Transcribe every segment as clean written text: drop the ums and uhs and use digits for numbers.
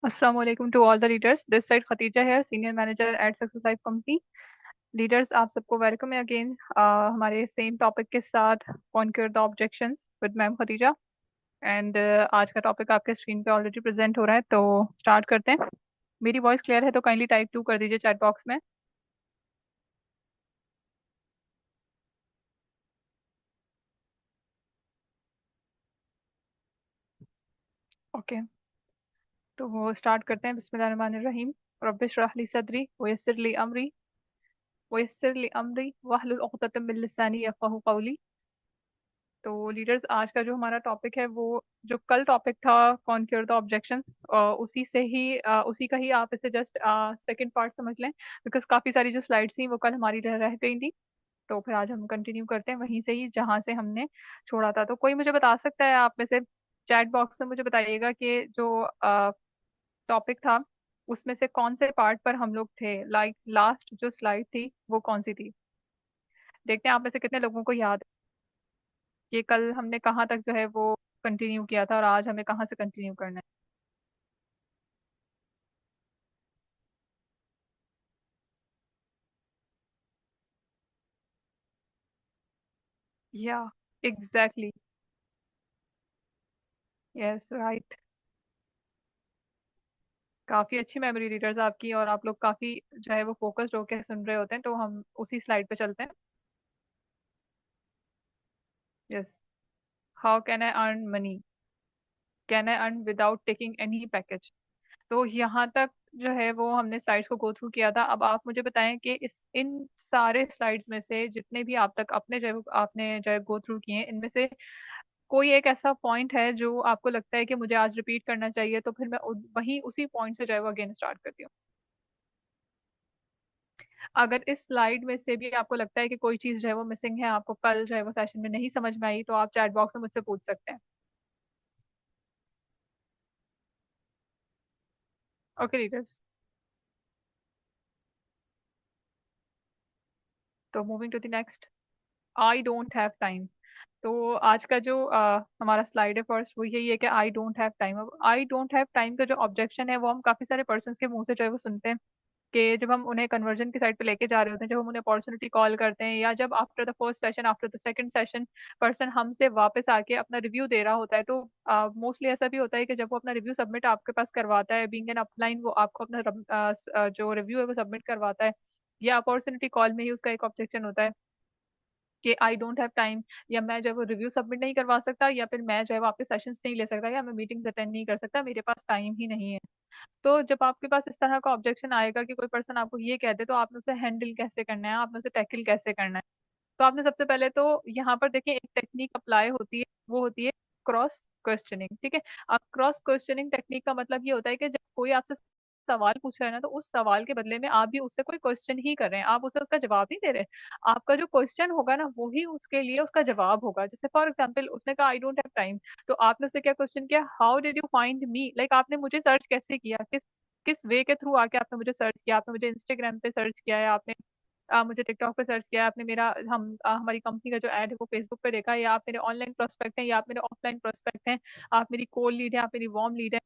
Assalamu alaikum to all the leaders. This side Khatija here, senior manager at Success Life Company. Leaders आप सबको welcome है again हमारे same topic के साथ conquer the objections with ma'am Khatija. And आज का topic आपके screen पे ऑलरेडी प्रेजेंट हो रहा है, तो स्टार्ट करते हैं। मेरी वॉइस क्लियर है तो काइंडली टाइप 2 कर दीजिए चैट बॉक्स में। ओके, तो वो स्टार्ट करते हैं। बिस्मिल्लाहिर्रहमानिर्रहीम। रब्बिश इश्रह ली सदरी वयस्सिर ली अमरी वहलुल उक़दतम मिन लिसानी यफ़क़हू क़ौली। तो लीडर्स आज का जो हमारा टॉपिक है वो जो कल टॉपिक था कॉन्क्योर द ऑब्जेक्शंस, उसी से ही उसी का ही आप इसे जस्ट सेकंड पार्ट समझ लें, बिकॉज काफ़ी सारी जो स्लाइड्स थी वो कल हमारी रह गई थी। तो फिर आज हम कंटिन्यू करते हैं वहीं से ही जहाँ से हमने छोड़ा था। तो कोई मुझे बता सकता है आप में से, चैट बॉक्स में मुझे बताइएगा कि जो टॉपिक था उसमें से कौन से पार्ट पर हम लोग थे, लाइक लास्ट जो स्लाइड थी वो कौन सी थी। देखते हैं आप में से कितने लोगों को याद है कि कल हमने कहाँ तक जो है वो कंटिन्यू किया था और आज हमें कहाँ से कंटिन्यू करना है। या एग्जैक्टली, यस राइट। काफी अच्छी मेमोरी रीडर्स आपकी, और आप लोग काफी जो है वो फोकस्ड होकर सुन रहे होते हैं। तो हम उसी स्लाइड पे चलते हैं। Yes, how can I earn money, can I earn without taking any package. तो यहाँ तक जो है वो हमने स्लाइड्स को गो थ्रू किया था। अब आप मुझे बताएं कि इस इन सारे स्लाइड्स में से जितने भी आप तक अपने जो है आपने जो है गो थ्रू किए हैं, इनमें से कोई एक ऐसा पॉइंट है जो आपको लगता है कि मुझे आज रिपीट करना चाहिए, तो फिर मैं वहीं उसी पॉइंट से जो है वो अगेन स्टार्ट करती हूँ। अगर इस स्लाइड में से भी आपको लगता है कि कोई चीज जो है वो मिसिंग है, आपको कल जो है वो सेशन में नहीं समझ में आई, तो आप चैट बॉक्स में मुझसे पूछ सकते हैं। ओके लीडर्स, तो moving to the next, I don't have time. तो आज का जो हमारा स्लाइड है फर्स्ट, वो यही है कि आई डोंट हैव टाइम। अब आई डोंट हैव टाइम का जो ऑब्जेक्शन है वो हम काफी सारे पर्सन के मुंह से जो है वो सुनते हैं कि जब हम उन्हें कन्वर्जन की साइड पे लेके जा रहे होते हैं, जब हम उन्हें अपॉर्चुनिटी कॉल करते हैं, या जब after the first session after the second session person हमसे वापस आके अपना रिव्यू दे रहा होता है, तो मोस्टली ऐसा भी होता है कि जब वो अपना रिव्यू सबमिट आपके पास करवाता है, बीइंग एन अपलाइन, वो आपको अपना जो रिव्यू है वो सबमिट करवाता है, या अपॉर्चुनिटी कॉल में ही उसका एक ऑब्जेक्शन होता है कि आई डोंट हैव टाइम, या मैं जो है वो रिव्यू सबमिट नहीं करवा सकता, या फिर मैं जो है वो आपके सेशंस नहीं ले सकता, या मैं मीटिंग्स अटेंड नहीं कर सकता, मेरे पास टाइम ही नहीं है। तो जब आपके पास इस तरह का ऑब्जेक्शन आएगा कि कोई पर्सन आपको ये कहते, तो आपने उसे हैंडल कैसे करना है, आपने उसे टैकल कैसे करना है। तो आपने सबसे पहले तो यहाँ पर देखिए एक टेक्निक अप्लाई होती है, वो होती है क्रॉस क्वेश्चनिंग। ठीक है, अब क्रॉस क्वेश्चनिंग टेक्निक का मतलब ये होता है कि जब कोई आपसे सवाल पूछ रहा है ना, तो उस सवाल के बदले में आप भी उससे कोई क्वेश्चन ही कर रहे हैं, आप उसे उसका जवाब नहीं दे रहे। आपका जो क्वेश्चन होगा ना वही उसके लिए उसका जवाब होगा। जैसे फॉर एग्जाम्पल उसने कहा आई डोंट हैव टाइम, तो आपने उससे क्या क्वेश्चन किया, how did you find me, like आपने मुझे सर्च कैसे किया, किस किस वे के थ्रू आके आपने मुझे सर्च किया। आपने मुझे इंस्टाग्राम पे सर्च किया है, आपने मुझे टिकटॉक पे सर्च किया, आपने मेरा हमारी कंपनी का जो एड है वो फेसबुक पे देखा, या आप मेरे ऑनलाइन प्रोस्पेक्ट हैं, या आप मेरे ऑफलाइन प्रोस्पेक्ट हैं, आप मेरी कोल्ड लीड है, आप मेरी वार्म लीड है।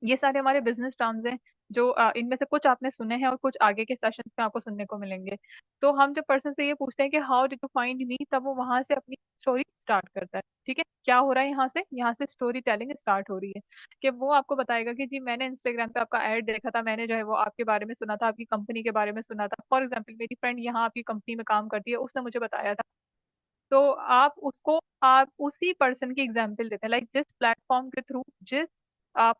ये सारे हमारे बिजनेस टर्म्स हैं जो इनमें से कुछ आपने सुने हैं और कुछ आगे के सेशंस में आपको सुनने को मिलेंगे। तो हम जब पर्सन से ये पूछते हैं कि how did you find me, तब वो वहां से अपनी स्टोरी स्टार्ट करता है। ठीक है, क्या हो रहा है यहाँ से स्टोरी टेलिंग स्टार्ट हो रही है कि वो आपको बताएगा कि जी मैंने इंस्टाग्राम पे आपका ऐड देखा था, मैंने जो है वो आपके बारे में सुना था, आपकी कंपनी के बारे में सुना था। फॉर एग्जाम्पल मेरी फ्रेंड यहाँ आपकी कंपनी में काम करती है, उसने मुझे बताया था। तो आप उसी पर्सन की एग्जाम्पल देते हैं, लाइक जिस प्लेटफॉर्म के थ्रू, जिस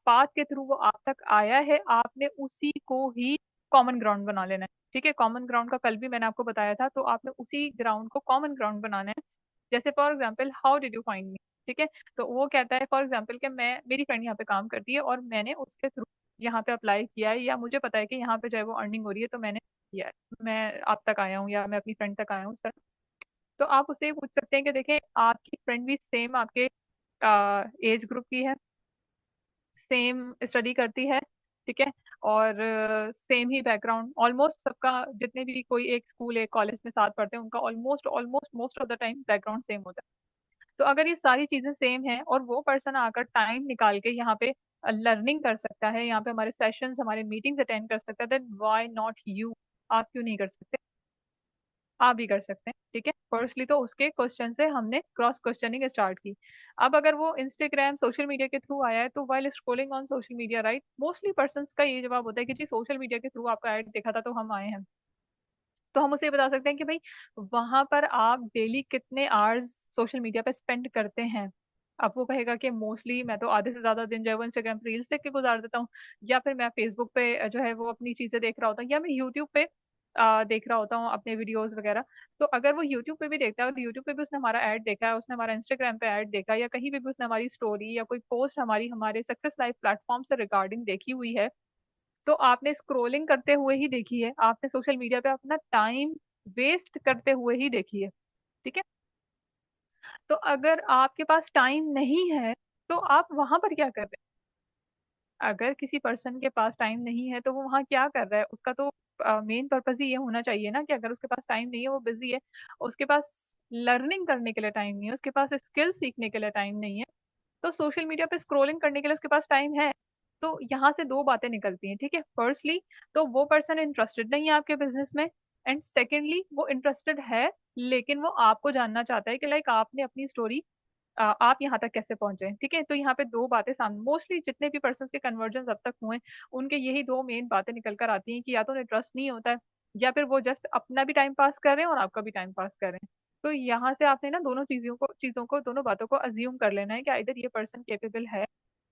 पाथ के थ्रू वो आप तक आया है, आपने उसी को ही कॉमन ग्राउंड बना लेना है। ठीक है, कॉमन ग्राउंड का कल भी मैंने आपको बताया था, तो आपने उसी ग्राउंड को कॉमन ग्राउंड बनाना है। जैसे for example how did you find me. ठीक है, तो वो कहता है फॉर एग्जाम्पल कि मैं, मेरी फ्रेंड यहाँ पे काम करती है और मैंने उसके थ्रू यहाँ पे अप्लाई किया है, या मुझे पता है कि यहाँ पे जो है वो अर्निंग हो रही है, तो मैंने किया है, मैं आप तक आया हूँ या मैं अपनी फ्रेंड तक आया हूँ। तो आप उससे ये पूछ सकते हैं कि देखें आपकी फ्रेंड भी सेम आपके एज ग्रुप की है, सेम स्टडी करती है। ठीक है, और सेम ही बैकग्राउंड ऑलमोस्ट सबका, जितने भी कोई एक स्कूल एक कॉलेज में साथ पढ़ते हैं उनका almost almost most of the time background same होता है। तो अगर ये सारी चीजें सेम हैं और वो पर्सन आकर टाइम निकाल के यहाँ पे लर्निंग कर सकता है, यहाँ पे हमारे सेशंस, हमारे मीटिंग्स अटेंड कर सकता है, देन व्हाई नॉट यू? आप क्यों नहीं कर सकते? आप भी कर सकते हैं, ठीक है। फर्स्टली तो उसके क्वेश्चन से हमने क्रॉस क्वेश्चनिंग स्टार्ट की। अब अगर वो इंस्टाग्राम सोशल मीडिया के थ्रू आया है, तो while scrolling on social media, right, mostly persons का ये जवाब होता है कि जी सोशल मीडिया के थ्रू आपका ऐड देखा था तो हम आए हैं। तो हम उसे बता सकते हैं कि भाई वहां पर आप डेली कितने आवर्स सोशल मीडिया पे स्पेंड करते हैं। अब वो कहेगा कि मोस्टली मैं तो आधे से ज्यादा दिन जो है वो इंस्टाग्राम पे रील्स देख के गुजार देता हूँ, या फिर मैं फेसबुक पे जो है वो अपनी चीजें देख रहा होता हूँ, या मैं यूट्यूब पे देख रहा होता हूँ अपने वीडियोस वगैरह। तो अगर वो यूट्यूब पे भी देखता है और यूट्यूब पे भी उसने हमारा ऐड देखा है, उसने हमारा इंस्टाग्राम पे ऐड देखा है, या कहीं पे भी उसने हमारी स्टोरी या कोई पोस्ट हमारी हमारे सक्सेस लाइफ प्लेटफॉर्म से रिगार्डिंग देखी हुई है, तो आपने स्क्रोलिंग करते हुए ही देखी है, आपने सोशल मीडिया पे अपना टाइम वेस्ट करते हुए ही देखी है, ठीक है। तो अगर आपके पास टाइम नहीं है, तो आप वहां पर क्या कर रहे हैं? अगर किसी पर्सन के पास टाइम नहीं है तो वो वहां क्या कर रहा है, उसका तो मेन पर्पज ही ये होना चाहिए ना कि अगर उसके पास टाइम नहीं है, वो बिजी है, उसके पास लर्निंग करने के लिए टाइम नहीं है, उसके पास स्किल सीखने के लिए टाइम नहीं है, तो सोशल मीडिया पे स्क्रोलिंग करने के लिए उसके पास टाइम है। तो यहाँ से दो बातें निकलती हैं, ठीक है। फर्स्टली तो वो पर्सन इंटरेस्टेड नहीं है आपके बिजनेस में, एंड सेकेंडली वो इंटरेस्टेड है, लेकिन वो आपको जानना चाहता है कि लाइक आपने अपनी स्टोरी आप यहाँ तक कैसे पहुंचे, ठीक है। तो यहाँ पे दो बातें सामने, मोस्टली जितने भी पर्सन के कन्वर्जन अब तक हुए, उनके यही दो मेन बातें निकल कर आती हैं कि या तो उन्हें ट्रस्ट नहीं होता है, या फिर वो जस्ट अपना भी टाइम पास कर रहे हैं और आपका भी टाइम पास कर रहे हैं। तो यहाँ से आपने ना दोनों चीजों को दोनों बातों को अज्यूम कर लेना है कि इधर ये पर्सन केपेबल है,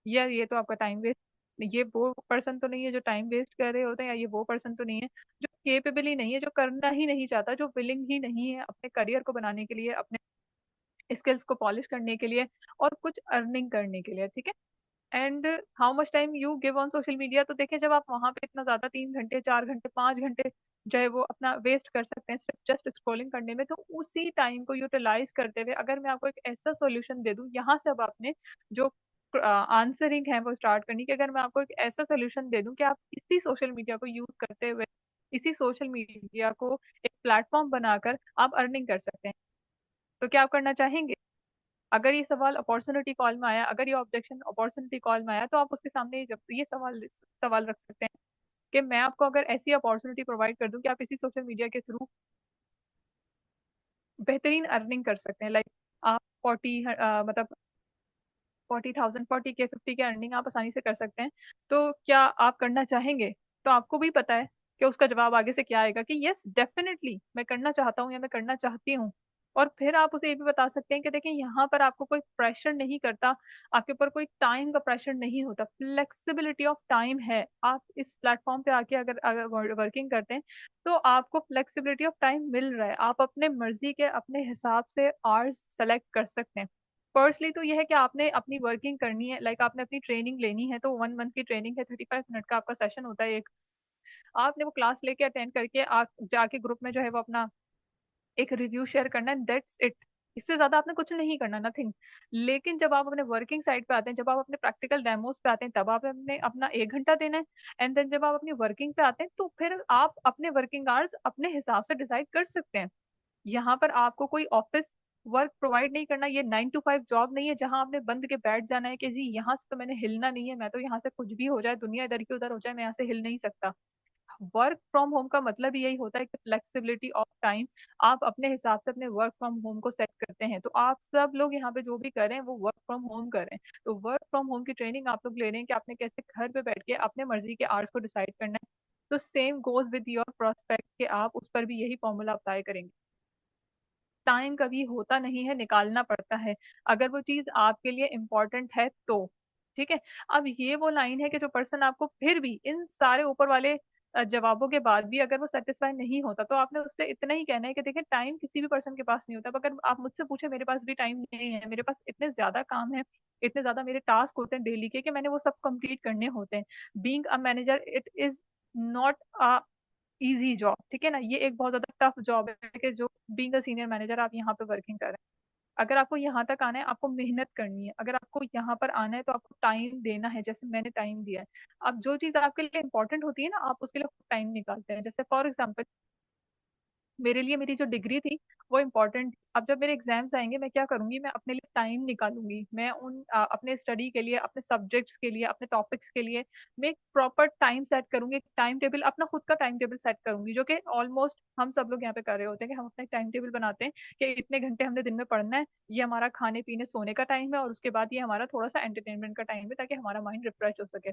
या ये तो आपका टाइम वेस्ट, ये वो पर्सन तो नहीं है जो टाइम वेस्ट कर रहे होते हैं, या ये वो पर्सन तो नहीं है जो केपेबल ही नहीं है, जो करना ही नहीं चाहता, जो विलिंग ही नहीं है अपने करियर को बनाने के लिए, अपने स्किल्स को पॉलिश करने के लिए और कुछ अर्निंग करने के लिए, ठीक है। And how much time you give on social media, तो देखिए जब आप वहां पे इतना ज्यादा 3 घंटे 4 घंटे 5 घंटे जो है वो अपना वेस्ट कर सकते हैं सिर्फ जस्ट स्क्रॉलिंग करने में, तो उसी टाइम को यूटिलाइज करते हुए अगर मैं आपको एक ऐसा सॉल्यूशन दे दूं, यहाँ से अब आपने जो आंसरिंग है वो स्टार्ट करनी, कि अगर मैं आपको एक ऐसा सोल्यूशन दे दूं कि आप इसी सोशल मीडिया को यूज करते हुए, इसी सोशल मीडिया को एक प्लेटफॉर्म बनाकर आप अर्निंग कर सकते हैं, तो क्या आप करना चाहेंगे? अगर ये सवाल अपॉर्चुनिटी कॉल में आया, अगर ये ऑब्जेक्शन अपॉर्चुनिटी कॉल में आया, तो आप उसके सामने जब ये सवाल सवाल रख सकते हैं कि मैं आपको अगर ऐसी अपॉर्चुनिटी प्रोवाइड कर दूं कि आप इसी सोशल मीडिया के थ्रू बेहतरीन अर्निंग कर सकते हैं, लाइक आप मतलब 40,000 40K 50K अर्निंग आप आसानी से कर सकते हैं, तो क्या आप करना चाहेंगे? तो आपको भी पता है कि उसका जवाब आगे से क्या आएगा कि यस डेफिनेटली मैं करना चाहता हूँ या मैं करना चाहती हूँ। और फिर आप उसे ये भी बता सकते हैं कि देखिए यहाँ पर आपको कोई प्रेशर नहीं करता, आपके ऊपर कोई टाइम का प्रेशर नहीं होता, फ्लेक्सिबिलिटी ऑफ टाइम है। आप इस प्लेटफॉर्म पे आके अगर अगर वर्किंग करते हैं, तो आपको फ्लेक्सिबिलिटी ऑफ टाइम मिल रहा है, आप अपने मर्जी के अपने हिसाब से आवर्स सेलेक्ट कर सकते हैं। फर्स्टली तो ये है कि आपने अपनी वर्किंग करनी है, लाइक आपने अपनी ट्रेनिंग लेनी है, तो 1 मंथ की ट्रेनिंग है, 35 मिनट का आपका सेशन होता है एक, आपने वो क्लास लेके अटेंड करके आप जाके ग्रुप में जो है वो अपना एक रिव्यू शेयर करना है, दैट्स इट। इससे ज्यादा आपने कुछ नहीं करना, नथिंग। लेकिन जब आप अपने वर्किंग साइड पे आते हैं, जब आप अपने प्रैक्टिकल डेमोज पे आते हैं, तब आपने अपना 1 घंटा देना है। एंड देन जब आप अपनी वर्किंग पे आते हैं, तो फिर आप अपने वर्किंग आवर्स अपने हिसाब से डिसाइड कर सकते हैं। यहाँ पर आपको कोई ऑफिस वर्क प्रोवाइड नहीं करना, ये 9 to 5 जॉब नहीं है जहां आपने बंद के बैठ जाना है कि जी यहाँ से तो मैंने हिलना नहीं है, मैं तो यहाँ से कुछ भी हो जाए, दुनिया इधर की उधर हो जाए, मैं यहाँ से हिल नहीं सकता। वर्क फ्रॉम होम का मतलब यही होता है कि फ्लेक्सिबिलिटी ऑफ टाइम, आप अपने हिसाब से अपने वर्क फ्रॉम होम को सेट करते हैं। तो आप सब लोग यहाँ पे जो भी कर रहे हैं वो वर्क फ्रॉम होम कर रहे हैं, तो वर्क फ्रॉम होम की ट्रेनिंग आप लोग ले रहे हैं कि आपने कैसे घर पे बैठ के अपने मर्जी के आवर्स को डिसाइड करना है। तो same goes with your prospect कि आप उस पर भी यही फॉर्मूला अप्लाई करेंगे। टाइम कभी होता नहीं है, निकालना पड़ता है, अगर वो चीज आपके लिए इम्पोर्टेंट है तो, ठीक है। अब ये वो लाइन है कि जो पर्सन आपको फिर भी इन सारे ऊपर वाले जवाबों के बाद भी अगर वो सेटिस्फाई नहीं होता, तो आपने उससे इतना ही कहना है कि देखिए टाइम किसी भी पर्सन के पास नहीं होता। अब अगर आप मुझसे पूछे, मेरे पास भी टाइम नहीं है, मेरे पास इतने ज्यादा काम है, इतने ज्यादा मेरे टास्क होते हैं डेली के कि मैंने वो सब कंप्लीट करने होते हैं। Being a manager it is not a easy job, ठीक है ना, ये एक बहुत ज्यादा टफ जॉब है कि जो बीइंग अ सीनियर मैनेजर आप यहाँ पे वर्किंग कर रहे हैं। अगर आपको यहाँ तक आना है, आपको मेहनत करनी है, अगर आपको यहाँ पर आना है तो आपको टाइम देना है, जैसे मैंने टाइम दिया है। अब जो चीज आपके लिए इंपॉर्टेंट होती है ना, आप उसके लिए टाइम निकालते हैं, जैसे फॉर एग्जाम्पल मेरे लिए मेरी जो डिग्री थी वो इम्पोर्टेंट थी। अब जब मेरे एग्जाम्स आएंगे मैं क्या करूंगी, मैं अपने लिए टाइम निकालूंगी, मैं अपने स्टडी के लिए, अपने सब्जेक्ट्स के लिए, अपने टॉपिक्स के लिए मैं एक प्रॉपर टाइम सेट करूंगी, एक टाइम टेबल, अपना खुद का टाइम टेबल सेट करूंगी, जो कि ऑलमोस्ट हम सब लोग यहाँ पे कर रहे होते हैं कि हम अपना एक टाइम टेबल बनाते हैं कि इतने घंटे हमने दिन में पढ़ना है, ये हमारा खाने पीने सोने का टाइम है, और उसके बाद ये हमारा थोड़ा सा एंटरटेनमेंट का टाइम है, ताकि हमारा माइंड रिफ्रेश हो सके।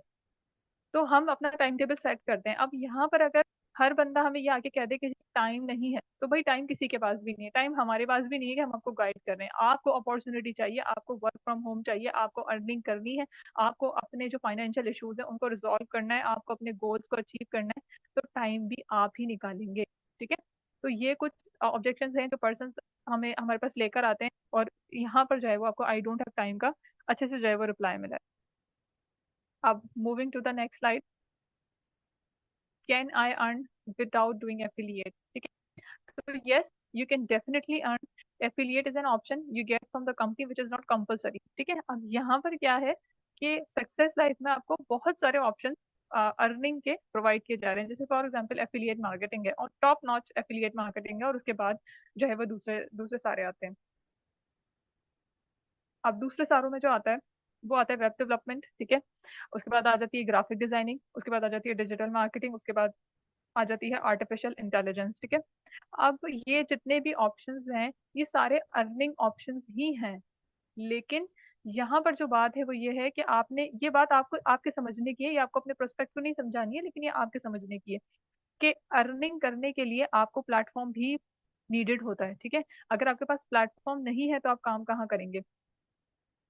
तो हम अपना टाइम टेबल सेट करते हैं। अब यहाँ पर अगर हर बंदा हमें ये आके कह दे कि टाइम नहीं है, तो भाई टाइम किसी के पास भी नहीं है, टाइम हमारे पास भी नहीं है कि हम आपको गाइड कर रहे हैं। आपको अपॉर्चुनिटी चाहिए, आपको वर्क फ्रॉम होम चाहिए, आपको अर्निंग करनी है, आपको अपने जो फाइनेंशियल इश्यूज है उनको रिजॉल्व करना है, आपको अपने गोल्स को अचीव करना है, तो टाइम भी आप ही निकालेंगे। ठीक है। तो ये कुछ ऑब्जेक्शंस हैं जो पर्सन हमें हमारे पास लेकर आते हैं, और यहाँ पर जो है वो आपको आई डोंट हैव टाइम का अच्छे से जो है वो रिप्लाई मिला है। अब moving to the next slide, can I earn without doing affiliate? ठीक है, तो yes, you can definitely earn. Affiliate is an option you get from the company which is not compulsory. ठीक है, अब यहाँ पर क्या है कि सक्सेस लाइफ में आपको बहुत सारे ऑप्शन अर्निंग के प्रोवाइड किए जा रहे हैं। जैसे फॉर एग्जांपल एफिलिएट मार्केटिंग है, और टॉप नॉच एफिलिएट मार्केटिंग है, और उसके बाद जो है वो दूसरे दूसरे सारे आते हैं। अब दूसरे सारों में जो आता है वो आता है वेब डेवलपमेंट। ठीक है, उसके बाद आ जाती है ग्राफिक डिजाइनिंग, उसके बाद आ जाती है डिजिटल मार्केटिंग, उसके बाद आ जाती है आर्टिफिशियल इंटेलिजेंस। ठीक है, अब ये जितने भी ऑप्शंस हैं ये सारे अर्निंग ऑप्शंस ही हैं, लेकिन यहाँ पर जो बात है वो ये है कि आपने ये बात आपको आपके समझने की है, ये आपको अपने प्रोस्पेक्ट को नहीं समझानी है, लेकिन ये आपके समझने की है कि अर्निंग करने के लिए आपको प्लेटफॉर्म भी नीडेड होता है। ठीक है, अगर आपके पास प्लेटफॉर्म नहीं है तो आप काम कहाँ करेंगे?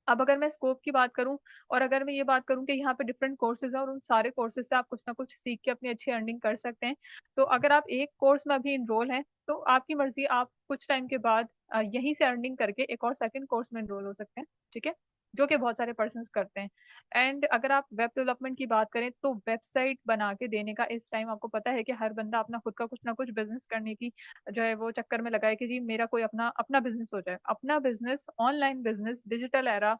अब अगर मैं स्कोप की बात करूं, और अगर मैं ये बात करूं कि यहाँ पे डिफरेंट कोर्सेज हैं और उन सारे कोर्सेज से आप कुछ ना कुछ सीख के अपनी अच्छी अर्निंग कर सकते हैं, तो अगर आप एक कोर्स में अभी इनरोल हैं तो आपकी मर्जी, आप कुछ टाइम के बाद यहीं से अर्निंग करके एक और सेकंड कोर्स में इनरोल हो सकते हैं। ठीक है, जो कि बहुत सारे पर्सन करते हैं। एंड अगर आप वेब डेवलपमेंट की बात करें तो वेबसाइट बना के देने का इस टाइम आपको पता है कि हर बंदा अपना खुद का कुछ ना कुछ बिजनेस करने की जो है वो चक्कर में लगा है कि जी मेरा कोई अपना अपना बिजनेस हो जाए, अपना business, online business, digital era,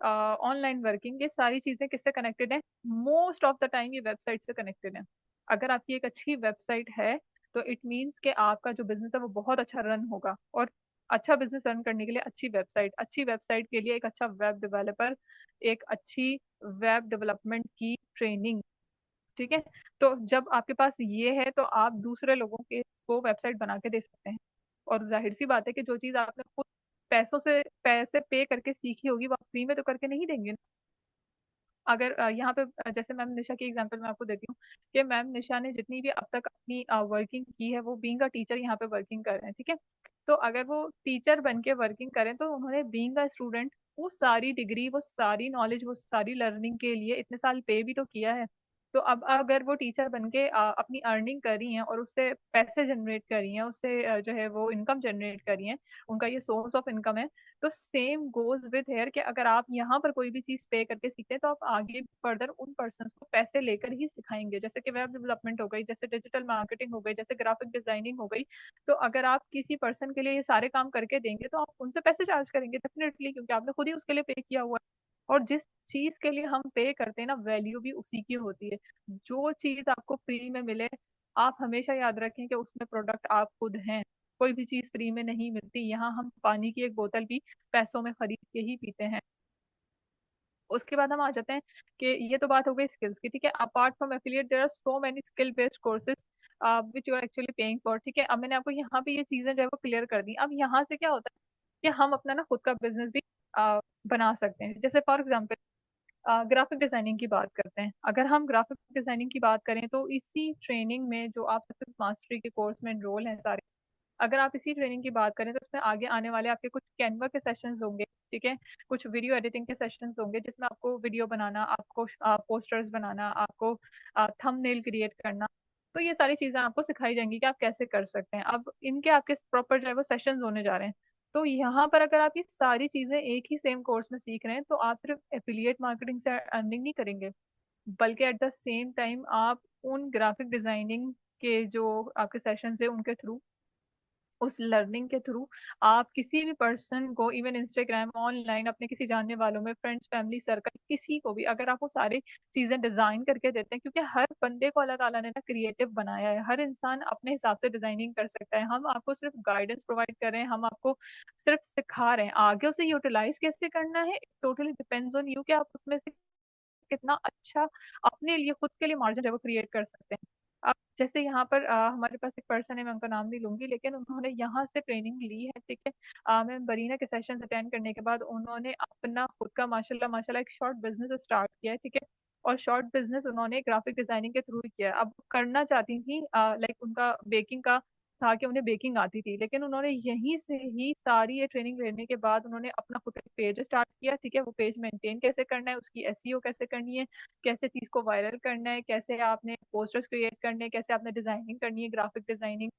online working, ये सारी चीजें किससे कनेक्टेड है? मोस्ट ऑफ द टाइम ये वेबसाइट से कनेक्टेड है। अगर आपकी एक अच्छी वेबसाइट है तो इट मीन्स कि आपका जो बिजनेस है वो बहुत अच्छा रन होगा। और अच्छा बिजनेस रन करने के लिए अच्छी वेबसाइट, अच्छी वेबसाइट के लिए एक अच्छा वेब डेवलपर, एक अच्छी वेब डेवलपमेंट की ट्रेनिंग। ठीक है, तो जब आपके पास ये है तो आप दूसरे लोगों के को वेबसाइट बना के दे सकते हैं। और जाहिर सी बात है कि जो चीज आपने खुद पैसों से पैसे पे करके सीखी होगी वो आप फ्री में तो करके नहीं देंगे ना। अगर यहाँ पे जैसे मैम निशा की एग्जांपल मैं आपको देती हूँ कि मैम निशा ने जितनी भी अब तक अपनी वर्किंग की है वो बीइंग अ टीचर यहाँ पे वर्किंग कर रहे हैं। ठीक है, तो अगर वो टीचर बन के वर्किंग करें तो उन्होंने बीइंग अ स्टूडेंट वो सारी डिग्री, वो सारी नॉलेज, वो सारी लर्निंग के लिए इतने साल पे भी तो किया है। तो अब अगर वो टीचर बन के अपनी अर्निंग कर रही हैं और उससे पैसे जनरेट कर रही हैं, उससे जो है वो इनकम जनरेट कर रही हैं, उनका ये सोर्स ऑफ इनकम है, तो सेम गोज विद हेयर कि अगर आप यहाँ पर कोई भी चीज पे करके सीखते हैं तो आप आगे फर्दर उन पर्सन को पैसे लेकर ही सिखाएंगे। जैसे कि वेब डेवलपमेंट हो गई, जैसे डिजिटल मार्केटिंग हो गई, जैसे ग्राफिक डिजाइनिंग हो गई, तो अगर आप किसी पर्सन के लिए ये सारे काम करके देंगे तो आप उनसे पैसे चार्ज करेंगे डेफिनेटली, क्योंकि आपने खुद ही उसके लिए पे किया हुआ है। और जिस चीज के लिए हम पे करते हैं ना, वैल्यू भी उसी की होती है। जो चीज आपको फ्री में मिले, आप हमेशा याद रखें कि उसमें प्रोडक्ट आप खुद हैं। कोई भी चीज फ्री में नहीं मिलती। यहाँ हम पानी की एक बोतल भी पैसों में खरीद के ही पीते हैं। उसके बाद हम आ जाते हैं कि ये तो बात हो गई स्किल्स की। ठीक है, apart from affiliate there are so many skill based courses which you are actually paying for. ठीक है, अब मैंने आपको यहाँ पे ये चीजें जो है वो क्लियर कर दी। अब यहाँ से क्या होता है कि हम अपना ना खुद का बिजनेस भी बना सकते हैं। जैसे फॉर एग्जाम्पल ग्राफिक डिजाइनिंग की बात करते हैं। अगर हम ग्राफिक डिजाइनिंग की बात करें तो इसी ट्रेनिंग में जो आप सक्सेस मास्टरी के कोर्स में एनरोल हैं सारे, अगर आप इसी ट्रेनिंग की बात करें तो उसमें आगे आने वाले आपके कुछ कैनवा के सेशंस होंगे। ठीक है, कुछ वीडियो एडिटिंग के सेशंस होंगे जिसमें आपको वीडियो बनाना, आपको पोस्टर्स बनाना, आपको थंबनेल क्रिएट करना, तो ये सारी चीजें आपको सिखाई जाएंगी कि आप कैसे कर सकते हैं। अब इनके आपके प्रॉपर जो है वो सेशंस होने जा रहे हैं। तो यहाँ पर अगर आप ये सारी चीजें एक ही सेम कोर्स में सीख रहे हैं तो आप सिर्फ एफिलिएट मार्केटिंग से अर्निंग नहीं करेंगे, बल्कि एट द सेम टाइम आप उन ग्राफिक डिजाइनिंग के जो आपके सेशंस है उनके थ्रू उस लर्निंग के थ्रू आप किसी भी पर्सन को, इवन इंस्टाग्राम, ऑनलाइन, अपने किसी जानने वालों में, फ्रेंड्स, फैमिली सर्कल, किसी को भी अगर आप वो सारी चीजें डिजाइन करके देते हैं, क्योंकि हर बंदे को अल्लाह ताला ने ना क्रिएटिव बनाया है, हर इंसान अपने हिसाब से डिजाइनिंग कर सकता है। हम आपको सिर्फ गाइडेंस प्रोवाइड कर रहे हैं, हम आपको सिर्फ सिखा रहे हैं, आगे उसे यूटिलाइज कैसे करना है टोटली डिपेंड्स ऑन यू, कि आप उसमें से कितना अच्छा अपने लिए, खुद के लिए मार्जिन है वो क्रिएट कर सकते हैं। अब जैसे यहाँ पर हमारे पास एक पर्सन है, मैं उनका नाम नहीं लूंगी, लेकिन उन्होंने यहाँ से ट्रेनिंग ली है, ठीक है। मैं बरीना के सेशन अटेंड करने के बाद उन्होंने अपना खुद का माशाल्लाह माशाल्लाह एक शॉर्ट बिजनेस स्टार्ट किया है, ठीक है। और शॉर्ट बिजनेस उन्होंने ग्राफिक डिजाइनिंग के थ्रू ही किया है। अब करना चाहती थी, लाइक उनका बेकिंग का था कि उन्हें बेकिंग आती थी, लेकिन उन्होंने यहीं से ही सारी ये ट्रेनिंग लेने के बाद उन्होंने अपना खुद का पेज स्टार्ट किया, ठीक है। वो पेज मेंटेन कैसे करना है, उसकी एसईओ कैसे करनी है, कैसे चीज को वायरल करना है, कैसे आपने पोस्टर्स क्रिएट करने हैं, कैसे आपने डिजाइनिंग करनी है, ग्राफिक डिजाइनिंग,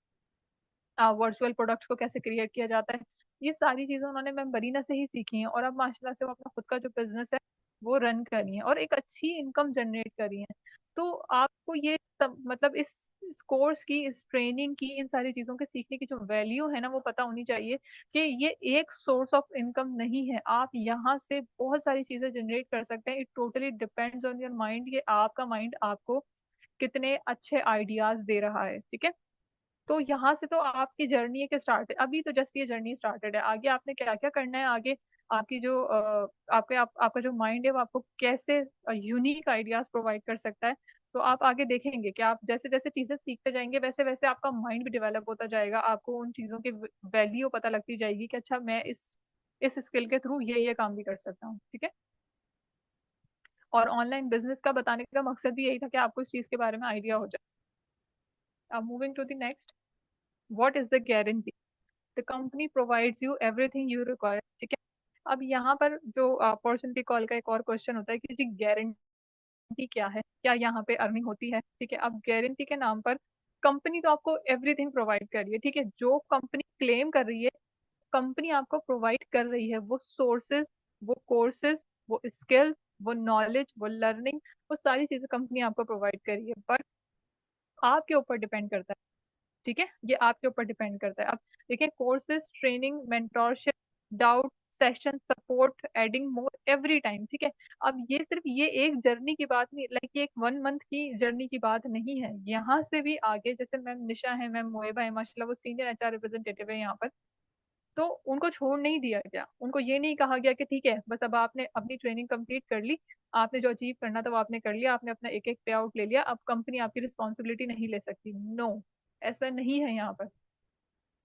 वर्चुअल प्रोडक्ट्स को कैसे क्रिएट किया जाता है, ये सारी चीजें उन्होंने मैम बरीना से ही सीखी हैं। और अब माशाल्लाह से वो अपना खुद का जो बिजनेस है वो रन कर रही हैं और एक अच्छी इनकम जनरेट कर रही हैं। तो आपको ये सब मतलब इस कोर्स की, इस ट्रेनिंग की, इन सारी चीजों के सीखने की जो वैल्यू है ना वो पता होनी चाहिए कि ये एक सोर्स ऑफ इनकम नहीं है, आप यहाँ से बहुत सारी चीजें जनरेट कर सकते हैं। It totally depends on your mind, ये आपका माइंड आपको कितने अच्छे आइडियाज दे रहा है, ठीक है। तो यहाँ से तो आपकी जर्नी एक स्टार्ट है, अभी तो जस्ट ये जर्नी स्टार्टेड है। आगे आपने क्या क्या करना है, आगे आपकी जो आपका जो माइंड है वो आपको कैसे यूनिक आइडियाज प्रोवाइड कर सकता है। तो आप आगे देखेंगे कि आप जैसे जैसे चीजें सीखते जाएंगे वैसे वैसे आपका माइंड भी डेवलप होता जाएगा, आपको उन चीजों की वैल्यू पता लगती जाएगी कि अच्छा मैं इस स्किल के थ्रू ये काम भी कर सकता हूँ, ठीक है। और ऑनलाइन बिजनेस का बताने का मकसद भी यही था कि आपको इस चीज के बारे में आइडिया हो जाए। अब moving to the next, what is the guarantee? The company provides you everything you require, ठीक है। अब यहाँ पर जो अपॉर्चुनिटी कॉल का एक और क्वेश्चन होता है कि जी गारंटी क्या है, क्या यहाँ पे अर्निंग होती है, ठीक है। अब गारंटी के नाम पर कंपनी तो आपको एवरीथिंग प्रोवाइड कर रही है, ठीक है। जो कंपनी क्लेम कर रही है, कंपनी आपको प्रोवाइड कर रही है वो सोर्सेज, वो कोर्सेज, वो स्किल्स, वो नॉलेज, वो लर्निंग, वो सारी चीजें कंपनी आपको प्रोवाइड कर रही है। बट आपके ऊपर डिपेंड करता है, ठीक है, ये आपके ऊपर डिपेंड करता है। अब देखिए, courses, training, mentorship, doubt session, support, adding more every time, ठीक है। अब ये सिर्फ ये एक जर्नी की बात नहीं, लाइक ये एक 1 मंथ की जर्नी की बात नहीं है, यहाँ से भी आगे जैसे मैम निशा है, मैम मोएबा है, माशाल्लाह वो सीनियर एचआर रिप्रेजेंटेटिव है यहाँ पर। तो उनको छोड़ नहीं दिया गया, उनको ये नहीं कहा गया कि ठीक है बस अब आपने अपनी ट्रेनिंग कंप्लीट कर ली, आपने जो अचीव करना था वो आपने कर लिया, आपने अपना एक एक पे आउट ले लिया, अब कंपनी आपकी रिस्पॉन्सिबिलिटी नहीं ले सकती। नो, ऐसा नहीं है यहाँ पर।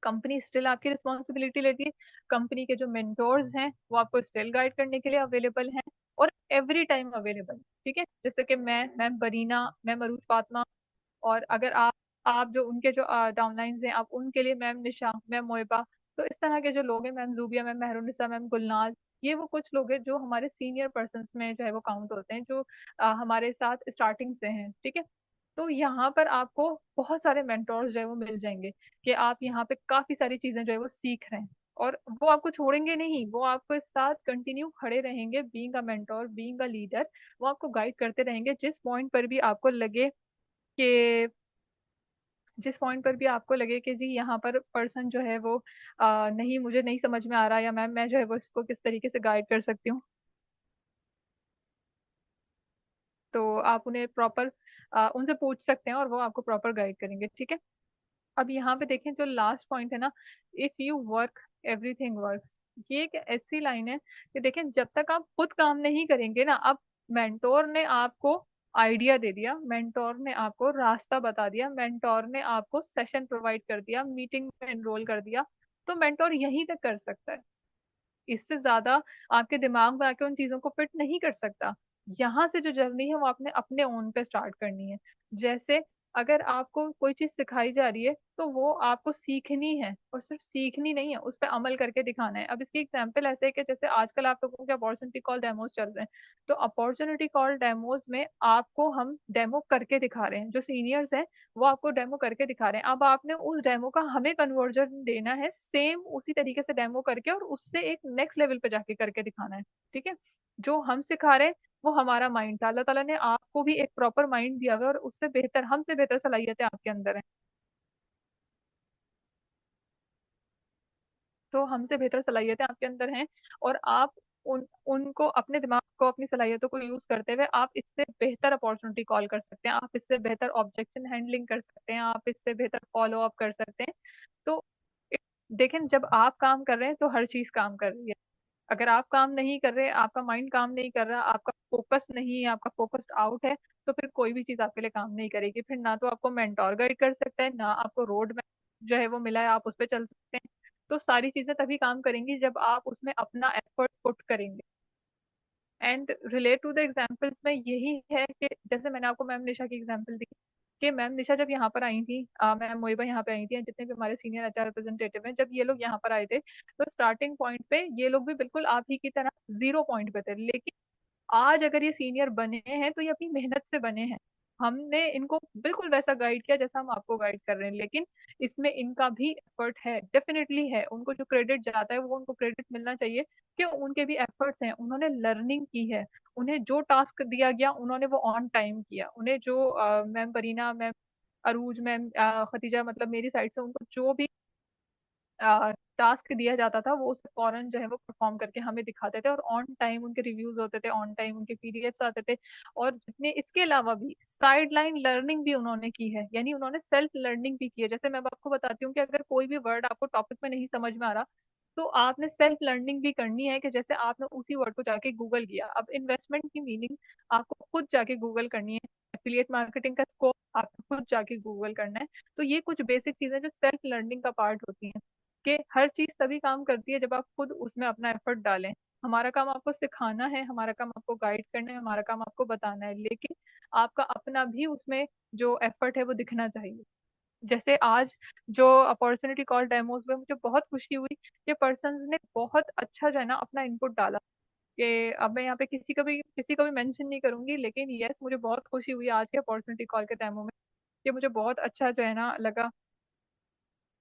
कंपनी स्टिल आपकी रिस्पॉन्सिबिलिटी लेती है, कंपनी के जो मेंटोर्स हैं वो आपको स्टिल गाइड करने के लिए अवेलेबल हैं और एवरी टाइम अवेलेबल, ठीक है। जैसे कि मैम बरीना, मैम अरूज फातिमा, और अगर आप जो उनके जो डाउनलाइंस हैं आप उनके लिए मैम निशा, मैम मोहिबा, तो इस तरह के जो लोग हैं, ma'am Zubia, ma'am Mehrunnisa, ma'am Gulnaz, ये वो कुछ लोग हैं जो हमारे सीनियर पर्सन में जो है वो काउंट होते हैं, जो हमारे साथ स्टार्टिंग से हैं, ठीक है। तो यहाँ पर आपको बहुत सारे मेंटोर्स जो है वो मिल जाएंगे कि आप यहाँ पे काफी सारी चीजें जो है वो सीख रहे हैं, और वो आपको छोड़ेंगे नहीं, वो आपको इस साथ कंटिन्यू खड़े रहेंगे, being a mentor, being a leader. वो आपको गाइड करते रहेंगे, जिस पॉइंट पर भी आपको लगे कि जी यहाँ पर पर्सन जो है वो नहीं, मुझे नहीं समझ में आ रहा, या मैम मैं जो है वो इसको किस तरीके से गाइड कर सकती हूँ, तो आप उन्हें प्रॉपर उनसे पूछ सकते हैं और वो आपको प्रॉपर गाइड करेंगे, ठीक है। अब यहाँ पे देखें जो लास्ट पॉइंट है ना, if you work everything works, ये एक ऐसी लाइन है कि देखें जब तक आप खुद काम नहीं करेंगे ना, अब मेंटोर ने आपको आइडिया दे दिया, मेंटोर ने आपको रास्ता बता दिया, मेंटोर ने आपको सेशन प्रोवाइड कर दिया, मीटिंग में एनरोल कर दिया, तो मेंटोर यहीं तक कर सकता है, इससे ज्यादा आपके दिमाग में आके उन चीजों को फिट नहीं कर सकता। यहाँ से जो जर्नी है वो आपने अपने ओन पे स्टार्ट करनी है। जैसे अगर आपको कोई चीज सिखाई जा रही है तो वो आपको सीखनी है, और सिर्फ सीखनी नहीं है, उस पर अमल करके दिखाना है। अब इसकी एग्जांपल ऐसे है कि जैसे आजकल आप लोगों के अपॉर्चुनिटी कॉल डेमोज चल रहे हैं, तो अपॉर्चुनिटी कॉल डेमोज में आपको हम डेमो करके दिखा रहे हैं, जो सीनियर्स हैं वो आपको डेमो करके दिखा रहे हैं। अब आपने उस डेमो का हमें कन्वर्जन देना है, सेम उसी तरीके से डेमो करके, और उससे एक नेक्स्ट लेवल पे जाके करके दिखाना है, ठीक है। जो हम सिखा रहे हैं वो हमारा माइंड था, अल्लाह ताला ने आपको भी एक प्रॉपर माइंड दिया हुआ है और उससे बेहतर, हमसे बेहतर सलाहियतें आपके अंदर हैं। तो हमसे बेहतर सलाहियतें आपके अंदर हैं, और आप उनको, अपने दिमाग को, अपनी सलाहियतों को यूज करते हुए आप इससे बेहतर अपॉर्चुनिटी कॉल कर सकते हैं, आप इससे बेहतर ऑब्जेक्शन हैंडलिंग कर सकते हैं, आप इससे बेहतर फॉलो अप कर सकते हैं। तो देखें, जब आप काम कर रहे हैं तो हर चीज काम कर रही है। अगर आप काम नहीं कर रहे, आपका माइंड काम नहीं कर रहा, आपका फोकस नहीं है, आपका फोकस्ड आउट है, तो फिर कोई भी चीज आपके लिए काम नहीं करेगी। फिर ना तो आपको मेंटोर गाइड कर सकता है, ना आपको रोड मैप जो है वो मिला है आप उस पर चल सकते हैं। तो सारी चीजें तभी काम करेंगी जब आप उसमें अपना एफर्ट पुट करेंगे। And relate to the examples में यही है कि जैसे मैंने आपको मैम निशा की एग्जाम्पल दी, कि मैम निशा जब यहाँ पर आई थी, मैम मोहिबा यहाँ पे आई थी, जितने भी हमारे सीनियर एचआर रिप्रेजेंटेटिव हैं, जब ये लोग यहाँ पर आए थे, तो स्टार्टिंग पॉइंट पे ये लोग भी बिल्कुल आप ही की तरह जीरो पॉइंट पे थे। लेकिन आज अगर ये सीनियर बने हैं तो ये अपनी मेहनत से बने हैं। हमने इनको बिल्कुल वैसा गाइड किया जैसा हम आपको गाइड कर रहे हैं, लेकिन इसमें इनका भी एफर्ट है, डेफिनेटली है। उनको जो क्रेडिट जाता है वो उनको क्रेडिट मिलना चाहिए, कि उनके भी एफर्ट्स हैं, उन्होंने लर्निंग की है। उन्हें जो टास्क दिया गया उन्होंने वो ऑन टाइम किया। उन्हें जो मैम परीना मैम, अरूज मैम, खतीजा, मतलब मेरी साइड से उनको जो भी टास्क दिया जाता था वो उसे फौरन जो है वो परफॉर्म करके हमें दिखाते थे, और ऑन टाइम उनके रिव्यूज होते थे, ऑन टाइम उनके पीडीएफ्स आते थे। और जितने इसके अलावा भी साइड लाइन लर्निंग भी उन्होंने की है, यानी उन्होंने सेल्फ लर्निंग भी की है। जैसे मैं अब आपको बताती हूँ कि अगर कोई भी वर्ड आपको टॉपिक में नहीं समझ में आ रहा, तो आपने सेल्फ लर्निंग भी करनी है, कि जैसे आपने उसी वर्ड को जाके गूगल किया। अब इन्वेस्टमेंट की मीनिंग आपको खुद जाके गूगल करनी है, एफिलिएट मार्केटिंग का स्कोप आपको खुद जाके गूगल करना है। तो ये कुछ बेसिक चीजें जो सेल्फ लर्निंग का पार्ट होती हैं, कि हर चीज तभी काम करती है जब आप खुद उसमें अपना एफर्ट डालें। हमारा काम आपको सिखाना है, हमारा काम आपको गाइड करना है, हमारा काम आपको बताना है, लेकिन आपका अपना भी उसमें जो एफर्ट है वो दिखना चाहिए। जैसे आज जो अपॉर्चुनिटी कॉल डेमोज में मुझे बहुत खुशी हुई कि पर्सन्स ने बहुत अच्छा जो है ना अपना इनपुट डाला। कि अब मैं यहाँ पे किसी को भी मेंशन नहीं करूंगी, लेकिन यस, मुझे बहुत खुशी हुई आज के अपॉर्चुनिटी कॉल के डेमो में, कि मुझे बहुत अच्छा जो है ना लगा।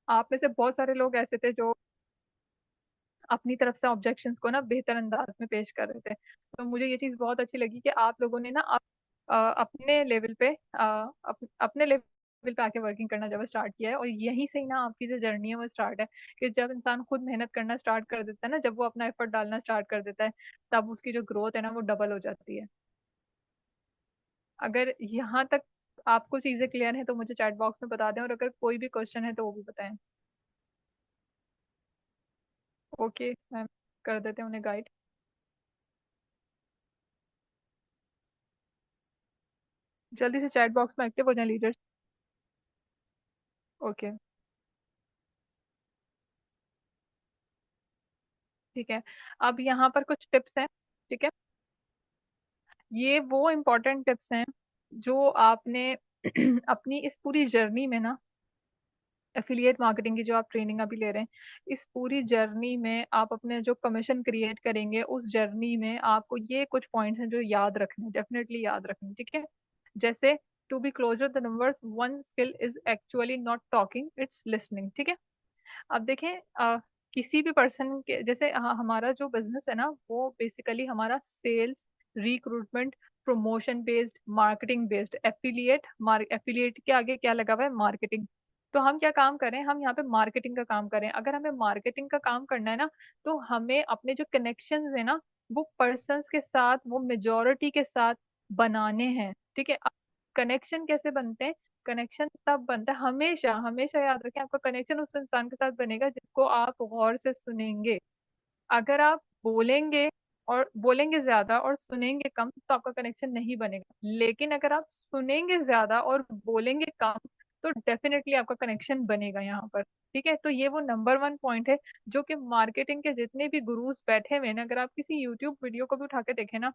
आप में से बहुत सारे लोग ऐसे थे जो अपनी तरफ से ऑब्जेक्शंस को ना बेहतर अंदाज में पेश कर रहे थे। तो मुझे ये चीज़ बहुत अच्छी लगी कि आप लोगों ने ना अपने लेवल पे अपने लेवल पे आके वर्किंग करना जब स्टार्ट किया है, और यहीं से ही ना आपकी जो जर्नी है वो स्टार्ट है। कि जब इंसान खुद मेहनत करना स्टार्ट कर देता है ना, जब वो अपना एफर्ट डालना स्टार्ट कर देता है, तब उसकी जो ग्रोथ है ना वो डबल हो जाती है। अगर यहाँ तक आपको चीज़ें क्लियर हैं तो मुझे चैट बॉक्स में बता दें, और अगर कोई भी क्वेश्चन है तो वो भी बताएं। ओके मैम, कर देते हैं उन्हें गाइड। जल्दी से चैट बॉक्स में एक्टिव हो जाएं लीडर्स। ओके, ठीक है। अब यहाँ पर कुछ टिप्स हैं, ठीक है। ये वो इम्पोर्टेंट टिप्स हैं जो आपने अपनी इस पूरी जर्नी में ना, एफिलिएट मार्केटिंग की जो आप ट्रेनिंग अभी ले रहे हैं, इस पूरी जर्नी में आप अपने जो कमीशन क्रिएट करेंगे उस जर्नी में आपको ये कुछ पॉइंट्स हैं जो याद रखने, डेफिनेटली याद रखने, ठीक है। जैसे, to be closer the numbers, one skill is actually not talking, it's listening, ठीक है। अब देखें, किसी भी पर्सन के जैसे, हमारा जो बिजनेस है ना वो बेसिकली हमारा sales, recruitment, promotion based, marketing based, affiliate के आगे क्या लगा हुआ है, मार्केटिंग। तो हम क्या काम करें, हम यहाँ पे मार्केटिंग का काम करें। अगर हमें मार्केटिंग का काम करना है ना, तो हमें अपने जो कनेक्शंस है ना वो पर्सन्स के साथ, वो मेजोरिटी के साथ बनाने हैं, ठीक है। कनेक्शन कैसे बनते हैं, कनेक्शन तब बनता है, हमेशा हमेशा याद रखें, आपका कनेक्शन उस इंसान के साथ बनेगा जिसको आप गौर से सुनेंगे। अगर आप बोलेंगे, और बोलेंगे ज्यादा और सुनेंगे कम, तो आपका कनेक्शन नहीं बनेगा। लेकिन अगर आप सुनेंगे ज्यादा और बोलेंगे कम, तो डेफिनेटली आपका कनेक्शन बनेगा यहाँ पर, ठीक है। तो ये वो नंबर वन पॉइंट है, जो कि मार्केटिंग के जितने भी गुरुज बैठे हुए हैं ना, अगर आप किसी यूट्यूब वीडियो को भी उठा के देखें ना,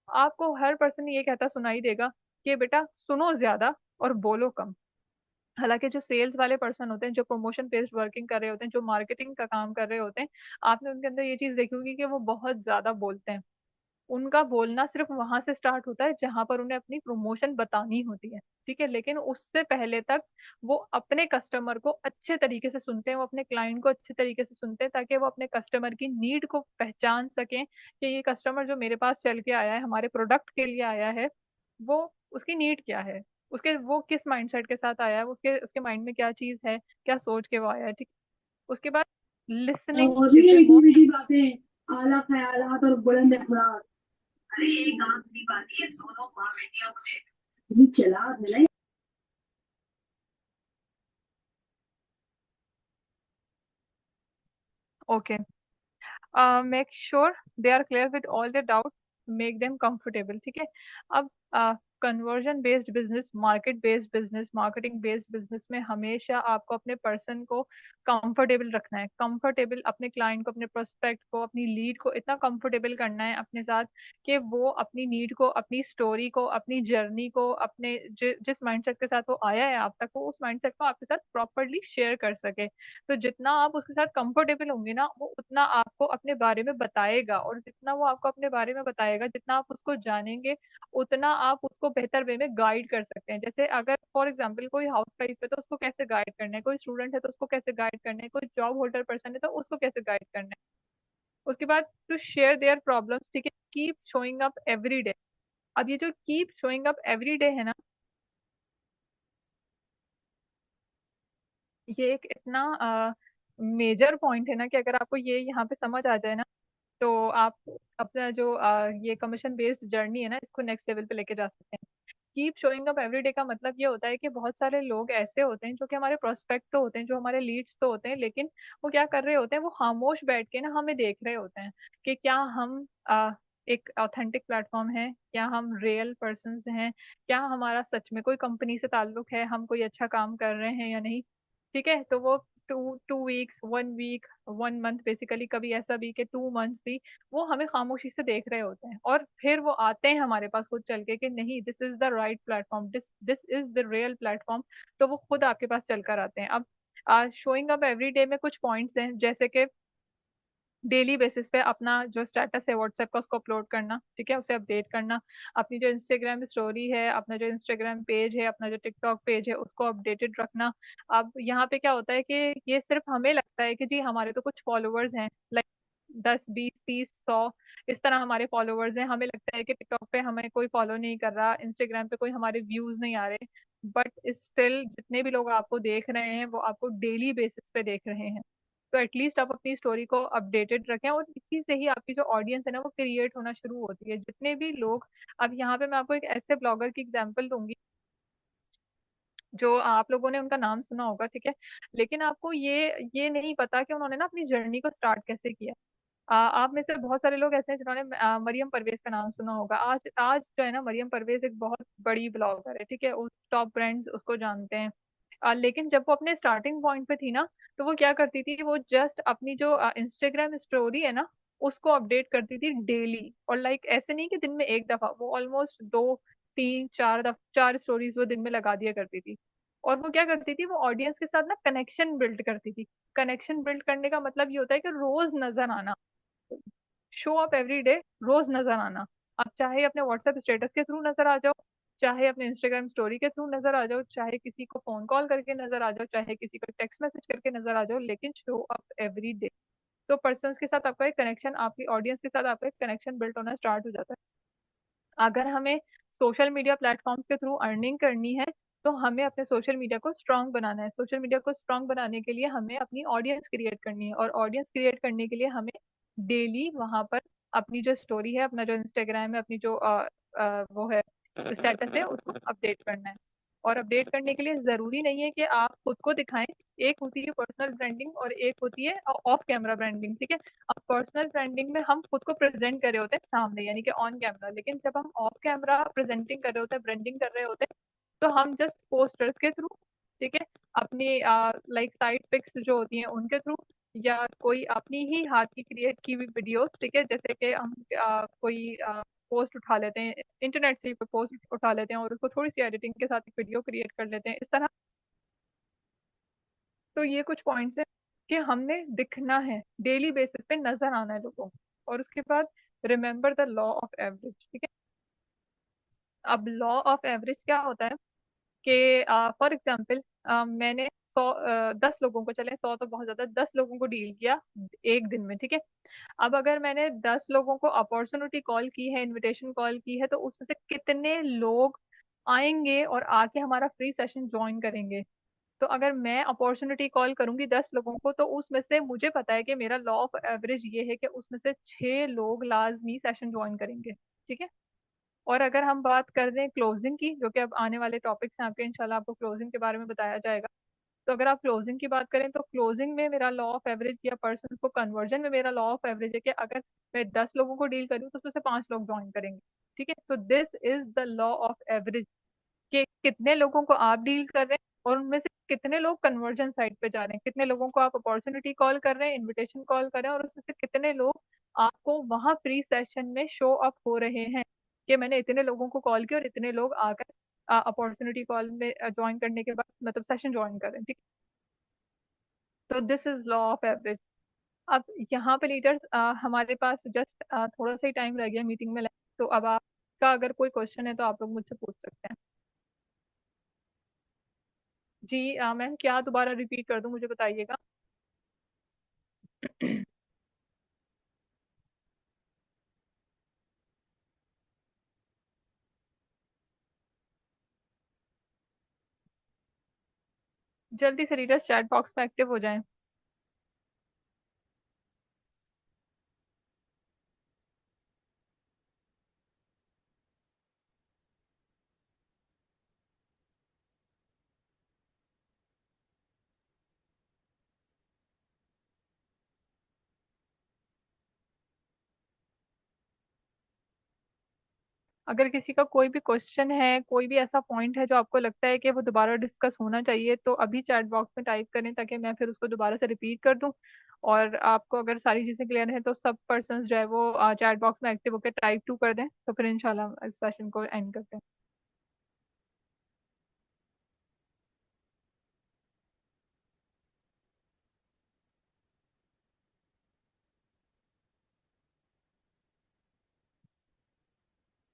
आपको हर पर्सन ये कहता सुनाई देगा कि बेटा सुनो ज्यादा और बोलो कम। हालांकि जो सेल्स वाले पर्सन होते हैं, जो प्रमोशन बेस्ड वर्किंग कर रहे होते हैं, जो मार्केटिंग का काम कर रहे होते हैं, आपने उनके अंदर ये चीज देखी होगी कि वो बहुत ज्यादा बोलते हैं। उनका बोलना सिर्फ वहां से स्टार्ट होता है जहां पर उन्हें अपनी प्रमोशन बतानी होती है, ठीक है। लेकिन उससे पहले तक वो अपने कस्टमर को अच्छे तरीके से सुनते हैं, वो अपने क्लाइंट को अच्छे तरीके से सुनते हैं, ताकि वो अपने कस्टमर की नीड को पहचान सकें, कि ये कस्टमर जो मेरे पास चल के आया है, हमारे प्रोडक्ट के लिए आया है, वो उसकी नीड क्या है, उसके वो किस माइंडसेट के साथ आया है, उसके उसके माइंड में क्या चीज है, क्या सोच के वो आया है, ठीक। उसके बाद लिसनिंग और भी इज द मीठी मोस्ट। मीठी बातें, आला ख्यालात और बुलंद अखलाक। अरे एक आंख की बात है, दोनों माँ बेटियां मुझे इतनी चालाक है ना। Okay, make sure they are clear with all their doubts, make them comfortable, ठीक है। अब conversion based business, market based business, marketing based business में हमेशा आपको अपने पर्सन को कंफर्टेबल रखना है। कंफर्टेबल, अपने क्लाइंट को, अपने प्रोस्पेक्ट को, अपनी लीड को इतना कंफर्टेबल करना है अपने साथ कि वो अपनी नीड को, अपनी स्टोरी को, अपनी जर्नी को, अपने जिस माइंडसेट के साथ वो आया है आप तक, वो उस माइंडसेट को आपके साथ प्रॉपरली शेयर कर सके। तो जितना आप उसके साथ कंफर्टेबल होंगे ना, वो उतना आपको अपने बारे में बताएगा, और जितना वो आपको अपने बारे में बताएगा, जितना आप उसको जानेंगे, उतना आप उसको बेहतर वे में गाइड कर सकते हैं। जैसे अगर फॉर एग्जांपल कोई हाउस वाइफ है तो उसको कैसे गाइड करना है, कोई स्टूडेंट है तो उसको कैसे गाइड करना है, कोई जॉब होल्डर पर्सन है तो उसको कैसे गाइड करना है। उसके बाद टू शेयर देयर प्रॉब्लम्स, ठीक है, keep showing up every day. अब ये जो keep showing up every day है ना, ये एक इतना मेजर पॉइंट है ना कि अगर आपको ये यहाँ पे समझ आ जाए ना, तो आप अपना जो ये कमीशन बेस्ड जर्नी है ना, इसको नेक्स्ट लेवल पे लेके जा सकते हैं। कीप शोइंग अप एवरीडे का मतलब ये होता है कि बहुत सारे लोग ऐसे होते हैं जो कि हमारे प्रोस्पेक्ट तो होते हैं, जो हमारे लीड्स तो होते हैं, लेकिन वो क्या कर रहे होते हैं, वो खामोश बैठ के ना हमें देख रहे होते हैं कि क्या हम एक ऑथेंटिक प्लेटफॉर्म है, क्या हम रियल पर्सन हैं, क्या हमारा सच में कोई कंपनी से ताल्लुक है, हम कोई अच्छा काम कर रहे हैं या नहीं। ठीक है, तो वो two two weeks, 1 week, 1 month, basically कभी ऐसा भी कि 2 मंथ्स भी वो हमें खामोशी से देख रहे होते हैं, और फिर वो आते हैं हमारे पास खुद चल के कि नहीं, this is the right platform, this this is the real platform. तो वो खुद आपके पास चलकर आते हैं। अब शोइंग अप एवरी डे में कुछ पॉइंट्स हैं, जैसे कि डेली बेसिस पे अपना जो स्टेटस है व्हाट्सएप का, उसको अपलोड करना, ठीक है, उसे अपडेट करना। अपनी जो इंस्टाग्राम स्टोरी है, अपना जो इंस्टाग्राम पेज है, अपना जो टिकटॉक पेज है, उसको अपडेटेड रखना। अब यहाँ पे क्या होता है कि ये सिर्फ हमें लगता है कि जी हमारे तो कुछ फॉलोअर्स हैं, लाइक 10, 20, 30, 100, इस तरह हमारे फॉलोअर्स हैं, हमें लगता है कि टिकटॉक पे हमें कोई फॉलो नहीं कर रहा, इंस्टाग्राम पे कोई हमारे व्यूज नहीं आ रहे, बट स्टिल जितने भी लोग आपको देख रहे हैं वो आपको डेली बेसिस पे देख रहे हैं। तो एटलीस्ट आप अपनी स्टोरी को अपडेटेड रखें, और इसी से ही आपकी जो ऑडियंस है ना, वो क्रिएट होना शुरू होती है। जितने भी लोग, अब यहाँ पे मैं आपको एक ऐसे ब्लॉगर की एग्जांपल दूंगी जो आप लोगों ने उनका नाम सुना होगा, ठीक है, लेकिन आपको ये नहीं पता कि उन्होंने ना अपनी जर्नी को स्टार्ट कैसे किया। आप में से बहुत सारे लोग ऐसे हैं जिन्होंने मरियम परवेज का नाम सुना होगा। आज आज जो है ना, मरियम परवेज एक बहुत बड़ी ब्लॉगर है, ठीक है, उस टॉप ब्रांड्स उसको जानते हैं। लेकिन जब वो अपने स्टार्टिंग पॉइंट पे थी ना, तो वो क्या करती थी, वो जस्ट अपनी जो इंस्टाग्राम स्टोरी है ना, उसको अपडेट करती थी डेली, और लाइक ऐसे नहीं कि दिन में एक दफा, वो ऑलमोस्ट 2, 3, 4 4 स्टोरीज वो दिन में लगा दिया करती थी। और वो क्या करती थी, वो ऑडियंस के साथ ना कनेक्शन बिल्ड करती थी। कनेक्शन बिल्ड करने का मतलब ये होता है कि रोज नजर आना, शो अप एवरी डे, रोज नजर आना। आप चाहे अपने व्हाट्सएप स्टेटस के थ्रू नजर आ जाओ, चाहे अपने इंस्टाग्राम स्टोरी के थ्रू नजर आ जाओ, चाहे किसी को फोन कॉल करके नजर आ जाओ, चाहे किसी को टेक्स्ट मैसेज करके नजर आ जाओ, लेकिन शो अप एवरी डे। तो पर्सन के साथ आपका एक कनेक्शन, आपकी ऑडियंस के साथ आपका एक कनेक्शन बिल्ड होना स्टार्ट हो जाता है। अगर हमें सोशल मीडिया प्लेटफॉर्म्स के थ्रू अर्निंग करनी है, तो हमें अपने सोशल मीडिया को स्ट्रांग बनाना है। सोशल मीडिया को स्ट्रांग बनाने के लिए हमें अपनी ऑडियंस क्रिएट करनी है, और ऑडियंस क्रिएट करने के लिए हमें डेली वहां पर अपनी जो स्टोरी है, अपना जो इंस्टाग्राम है, अपनी जो वो है स्टेटस है, उसको अपडेट करना है। और अपडेट करने के लिए जरूरी नहीं है कि आप खुद को दिखाएं। एक होती है पर्सनल ब्रांडिंग और एक होती है ऑफ कैमरा ब्रांडिंग, ठीक है। अब पर्सनल ब्रांडिंग में हम खुद को प्रेजेंट कर रहे होते हैं सामने, यानी कि ऑन कैमरा, लेकिन जब हम ऑफ कैमरा प्रेजेंटिंग कर रहे होते हैं, ब्रांडिंग कर रहे होते हैं, तो हम जस्ट पोस्टर्स के थ्रू, ठीक है, अपनी लाइक साइड पिक्स जो होती हैं उनके थ्रू, या कोई अपनी ही हाथ की क्रिएट की हुई वीडियोस, ठीक है, जैसे कि हम कोई पोस्ट उठा लेते हैं इंटरनेट से, पोस्ट उठा लेते हैं और उसको थोड़ी सी एडिटिंग के साथ एक वीडियो क्रिएट कर लेते हैं, इस तरह। तो ये कुछ पॉइंट्स है कि हमने दिखना है, डेली बेसिस पे नजर आना है लोगों को। और उसके बाद remember the law of average, ठीक है। अब लॉ ऑफ एवरेज क्या होता है कि फॉर एग्जाम्पल मैंने 10 लोगों को, चले 100 तो बहुत ज्यादा, 10 लोगों को डील किया एक दिन में, ठीक है। अब अगर मैंने 10 लोगों को अपॉर्चुनिटी कॉल की है, इनविटेशन कॉल की है, तो उसमें से कितने लोग आएंगे और आके हमारा फ्री सेशन ज्वाइन करेंगे। तो अगर मैं अपॉर्चुनिटी कॉल करूंगी 10 लोगों को, तो उसमें से मुझे पता है कि मेरा लॉ ऑफ एवरेज ये है कि उसमें से 6 लोग लाजमी सेशन ज्वाइन करेंगे। ठीक है। और अगर हम बात कर रहे हैं क्लोजिंग की, जो कि अब आने वाले टॉपिक्स हैं आपके, इंशाल्लाह आपको क्लोजिंग के बारे में बताया जाएगा। तो अगर आप क्लोजिंग की बात करें, तो क्लोजिंग में मेरा लॉ ऑफ एवरेज या पर्सन को कन्वर्जन में मेरा लॉ ऑफ एवरेज है कि अगर मैं 10 लोगों को डील करूँ तो उसमें से 5 लोग ज्वाइन करेंगे। ठीक है। तो this is the law of average, कि कितने लोगों को आप डील कर रहे हैं और उनमें से कितने लोग कन्वर्जन साइड पे जा रहे हैं, कितने लोगों को आप अपॉर्चुनिटी कॉल कर रहे हैं, इनविटेशन कॉल कर रहे हैं, और उसमें से कितने लोग आपको वहां प्री सेशन में शो अप हो रहे हैं कि मैंने इतने लोगों को कॉल किया और इतने लोग आकर अपॉर्चुनिटी कॉल में ज्वाइन करने के बाद मतलब सेशन ज्वाइन कर रहे हैं। ठीक है। तो this is law of average. अब यहाँ पे लीडर्स, हमारे पास जस्ट थोड़ा सा ही टाइम रह गया मीटिंग में, तो अब आपका अगर कोई क्वेश्चन है तो आप लोग मुझसे पूछ सकते हैं। जी मैम, क्या दोबारा रिपीट कर दूं, मुझे बताइएगा। जल्दी से रीडर्स चैट बॉक्स में एक्टिव हो जाएं। अगर किसी का कोई भी क्वेश्चन है, कोई भी ऐसा पॉइंट है जो आपको लगता है कि वो दोबारा डिस्कस होना चाहिए, तो अभी चैट बॉक्स में टाइप करें ताकि मैं फिर उसको दोबारा से रिपीट कर दूं। और आपको अगर सारी चीजें क्लियर है तो सब पर्सन जो है वो चैट बॉक्स में एक्टिव होकर टाइप 2 कर दें, तो फिर इंशाल्लाह इस सेशन को एंड करते हैं।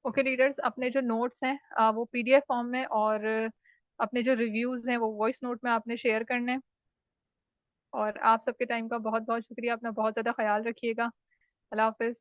ओके लीडर्स, अपने जो नोट्स हैं वो पीडीएफ फॉर्म में, और अपने जो रिव्यूज हैं वो वॉइस नोट में आपने शेयर करने हैं। और आप सबके टाइम का बहुत बहुत शुक्रिया, अपना बहुत ज़्यादा ख्याल रखिएगा। अल्लाह हाफिज़।